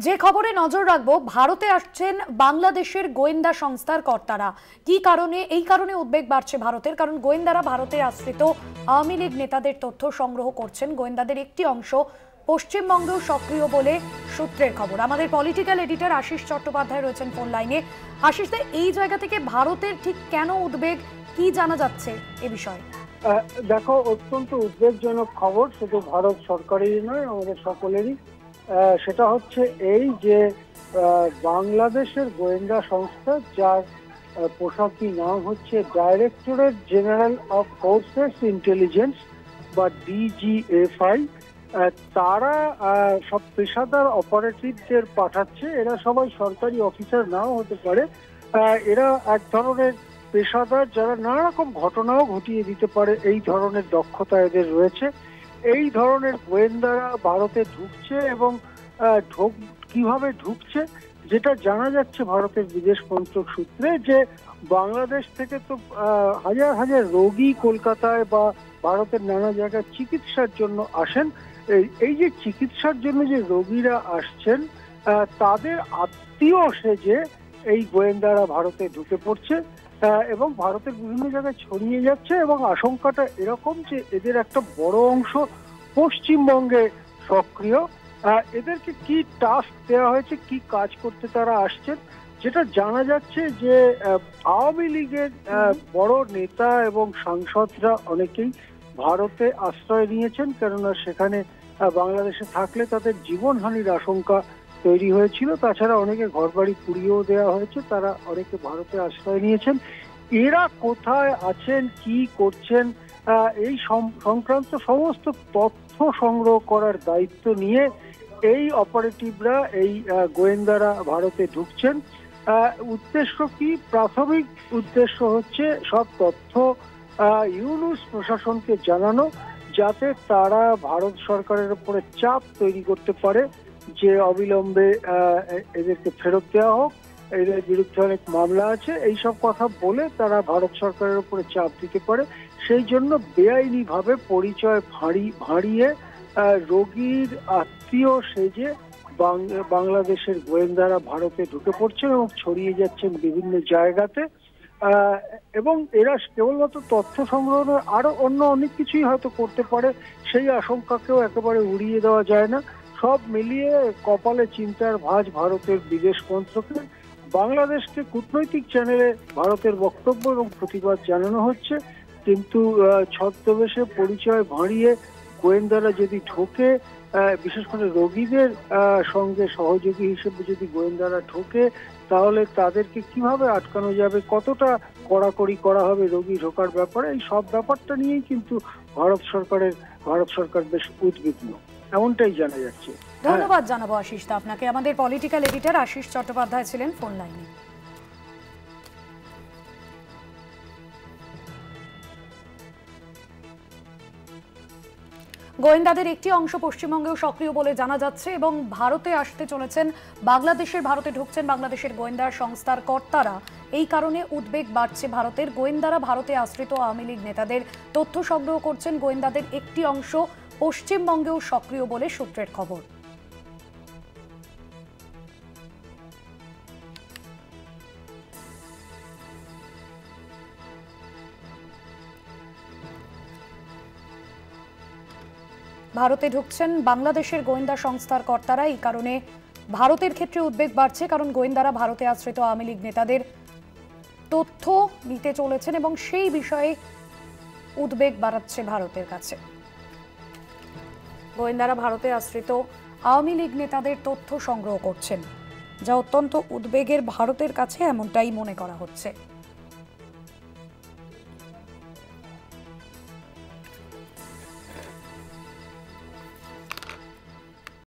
যে খবরে নজর রাখবো, ভারতে আসছেন বাংলাদেশের গোয়েন্দা সংস্থার কর্তারা। কি কারণে? এই কারণে উদ্বেগ বাড়ছে ভারতের, কারণ গোয়েন্দারা ভারতের আশ্রিত আওয়ামী লীগ নেতাদের তথ্য সংগ্রহ করছেন। গোয়েন্দাদের একটি অংশ পশ্চিমবঙ্গেও সক্রিয় বলে সূত্রের খবর। আমাদের পলিটিক্যাল এডিটর আশিস চট্টোপাধ্যায় রয়েছেন ফোন লাইনে। আশিস দা, এই জায়গা থেকে ভারতের ঠিক কেন উদ্বেগ, কি জানা যাচ্ছে এ বিষয়ে? দেখো, অত্যন্ত উদ্বেগজনক খবর, শুধু ভারত সরকারেরই নয়, আমাদের সকলেরই। সেটা হচ্ছে এই যে বাংলাদেশের গোয়েন্দা সংস্থা, যার পোশাকি নাম হচ্ছে directorate general of forces intelligence বা ডিজিএফআই, তারা সব পেশাদার অপারেটিভদের পাঠাচ্ছে। এরা সবাই সরকারি অফিসার নাও হতে পারে। এরা এক ধরনের পেশাদার, যারা নানা রকম ঘটনাও ঘটিয়ে দিতে পারে, এই ধরনের দক্ষতা এদের রয়েছে। এই ধরনের গোয়েন্দারা ভারতে ঢুকছে এবং কিভাবে ঢুকছে যেটা জানা যাচ্ছে ভারতের বিদেশ মন্ত্রক সূত্রে, যে বাংলাদেশ থেকে তো হাজার হাজার রোগী কলকাতায় বা ভারতের নানা জায়গায় চিকিৎসার জন্য আসেন। এই যে চিকিৎসার জন্য যে রোগীরা আসছেন, তাদের আত্মীয় সেজে এই গোয়েন্দারা ভারতে ঢুকে পড়ছে এবং ভারতের বিভিন্ন জায়গায় ছড়িয়ে যাচ্ছে। এবং আশঙ্কাটা এরকম যে এদের একটা বড় অংশ পশ্চিমবঙ্গে সক্রিয়। এদেরকে কি টাস্ক দেওয়া হয়েছে, কি কাজ করতে তারা আসছেন, যেটা জানা যাচ্ছে যে আওয়ামী লীগের বড় নেতা এবং সাংসদরা অনেকেই ভারতে আশ্রয় নিয়েছেন, কেননা সেখানে বাংলাদেশে থাকলে তাদের জীবনহানির আশঙ্কা তৈরি হয়েছিল। তাছাড়া অনেকে ঘরবাড়ি পুড়িয়েও দেওয়া হয়েছে, তারা অনেকে ভারতে আশ্রয় নিয়েছেন। এরা কোথায় আছেন, কি করছেন, এই সংক্রান্ত সমস্ত তথ্য সংগ্রহ করার দায়িত্ব নিয়ে এই অপারেটিভরা, এই গোয়েন্দারা ভারতে ঢুকছেন। উদ্দেশ্য কি? প্রাথমিক উদ্দেশ্য হচ্ছে সব তথ্য ইউনূস প্রশাসনকে জানানো, যাতে তারা ভারত সরকারের উপরে চাপ তৈরি করতে পারে যে অবিলম্বে এদেরকে ফেরত দেওয়া হোক, এদের বিরুদ্ধে অনেক মামলা আছে, এইসব কথা বলে তারা ভারত সরকারের উপরে চাপ দিতে পারে। সেই জন্য বেআইনি ভাবে পরিচয় ভাঁড়িয়ে রোগীর আত্মীয় সেজে বাংলাদেশের গোয়েন্দারা ভারতে ঢুকে পড়ছেন এবং ছড়িয়ে যাচ্ছেন বিভিন্ন জায়গাতে। এবং এরা কেবলমাত্র তথ্য সংগ্রহ নয়, আরো অন্য অনেক কিছুই হয়তো করতে পারে, সেই আশঙ্কাকেও একেবারে উড়িয়ে দেওয়া যায় না। সব মিলিয়ে কপালে চিন্তার ভাঁজ ভারতের বিদেশ মন্ত্রকের। বাংলাদেশকে কূটনৈতিক চ্যানেলে ভারতের বক্তব্য এবং প্রতিবাদ জানানো হচ্ছে, কিন্তু ছদ্মবেশে পরিচয় ভাঁড়িয়ে গোয়েন্দারা যদি ঢোকে, বিশেষ করে রোগীদের সঙ্গে সহযোগী হিসেবে যদি গোয়েন্দারা ঢোকে, তাহলে তাদেরকে কিভাবে আটকানো যাবে, কতটা কড়াকড়ি করা হবে রোগী ঢোকার ব্যাপারে, এই সব ব্যাপারটা নিয়েই কিন্তু ভারত সরকার বেশ উদ্বিগ্ন, এমনটাই জানা যাচ্ছে। ধন্যবাদ জানাবো আশিস দা আপনাকে। আমাদের পলিটিক্যাল এডিটর আশিস চট্টোপাধ্যায় ছিলেন ফোন লাইনে। গোয়েন্দাদের একটি অংশ পশ্চিমবঙ্গেও সক্রিয় বলে জানা যাচ্ছে এবং ভারতে আসতে চলেছেন, ভারতে ঢুকছেন বাংলাদেশের গোয়েন্দা সংস্থার কর্তারা। এই কারণে উদ্বেগ বাড়ছে ভারতের। গোয়েন্দারা ভারতে আশ্রিত আওয়ামী লীগ নেতাদের তথ্য সংগ্রহ করছেন। গোয়েন্দাদের একটি অংশ পশ্চিমবঙ্গেও সক্রিয় বলে সূত্রের খবর। ভারতে ঢুকছেন বাংলাদেশের গোয়েন্দা সংস্থার কর্তারা। এই কারণে ভারতের ক্ষেত্রে উদ্বেগ বাড়ছে, কারণ গোয়েন্দারা ভারতে আশ্রিত আওয়ামী লীগ নেতাদের তথ্য নিতে চলেছেন এবং সেই বিষয়ে উদ্বেগ বাড়াচ্ছে ভারতের কাছে। গোয়েন্দারা ভারতে আশ্রিত আওয়ামী লীগ নেতাদের তথ্য সংগ্রহ করছেন, যা অত্যন্ত উদ্বেগের ভারতের কাছে, এমনটাই মনে করা হচ্ছে।